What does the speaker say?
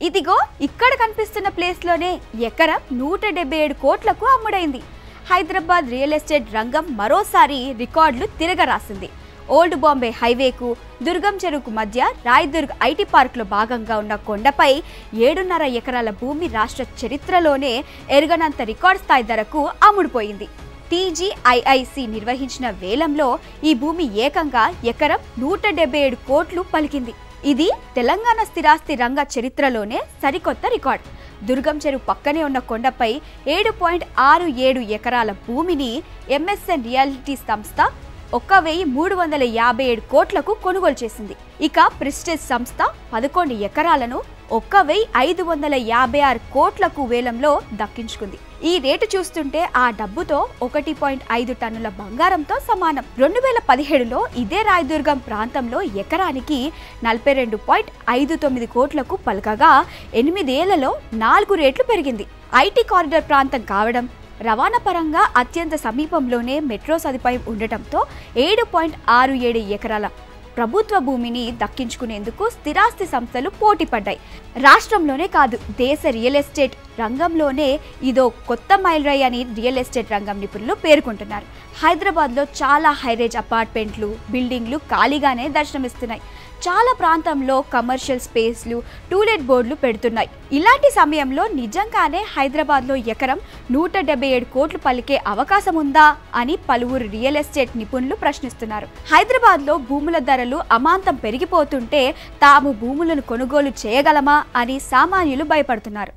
ఇదిగో ఇక్కడ కనిపిస్తున్న ప్లేస్లోనే ఎకరం 177 కోట్లకు అమ్ముడైంది. హైదరాబాద్ రియల్ ఎస్టేట్ రంగం మరోసారి రికార్డులు తిరగరాసింది. ఓల్డ్ బాంబే హైవేకు దుర్గం చెరువుకు మధ్య రాయదుర్గ్ ఐటీ పార్క్లో భాగంగా ఉన్న కొండపై 7.5 ఎకరాల భూమి రాష్ట్ర చరిత్రలోనే ఎరగనంత రికార్డ్ స్థాయి ధరకు అమ్ముడుపోయింది. టీజీఐఐసి నిర్వహించిన వేలంలో ఈ భూమి ఏకంగా ఎకరం 177 కోట్లు పలికింది. ఇది తెలంగాణ స్థిరాస్తి రంగ చరిత్రలోనే సరికొత్త రికార్డ్. దుర్గం చెరువు పక్కనే ఉన్న కొండపై 7.67 ఎకరాల భూమిని ఎంఎస్ఎన్ రియాలిటీ సంస్థ 1357 కోట్లకు కొనుగోలు చేసింది. ఇక ప్రెస్టేజ్ సంస్థ 11 ఎకరాలను 1556 కోట్లకు వేలంలో దక్కించుకుంది. ఈ రేటు చూస్తుంటే ఆ డబ్బుతో 1.5 టన్నుల బంగారంతో సమానం. 2017లో ఇదే రాయదుర్గం ప్రాంతంలో ఎకరానికి 42.59 కోట్లకు పలకగా 8 ఏళ్లలో 4 రేట్లు పెరిగింది. ఐటీ కారిడార్ ప్రాంతం కావడం, రవాణా పరంగా అత్యంత సమీపంలోనే మెట్రో సదుపాయం ఉండటంతో 7.67 ఎకరాల ప్రభుత్వ భూమిని దక్కించుకునేందుకు స్థిరాస్తి సంస్థలు పోటీ పడ్డాయి. రాష్ట్రంలోనే కాదు, దేశ రియల్ ఎస్టేట్ రంగంలోనే ఇదో కొత్త మైలురాయి అని రియల్ ఎస్టేట్ రంగం నిపుణులు పేర్కొంటున్నారు. హైదరాబాద్లో చాలా హైరేజ్ అపార్ట్మెంట్లు, బిల్డింగ్లు ఖాళీగానే దర్శనమిస్తున్నాయి. చాలా ప్రాంతంలో కమర్షియల్ స్పేస్లు, టూలెట్ బోర్డులు పెడుతున్నాయి. ఇలాంటి సమయంలో నిజంగానే హైదరాబాద్లో ఎకరం 177 కోట్లు పలికే అవకాశం ఉందా అని పలువురు రియల్ ఎస్టేట్ నిపుణులు ప్రశ్నిస్తున్నారు. హైదరాబాద్లో భూముల ధరలు అమాంతం పెరిగిపోతుంటే తాము భూములను కొనుగోలు చేయగలమా అని సామాన్యులు భయపడుతున్నారు.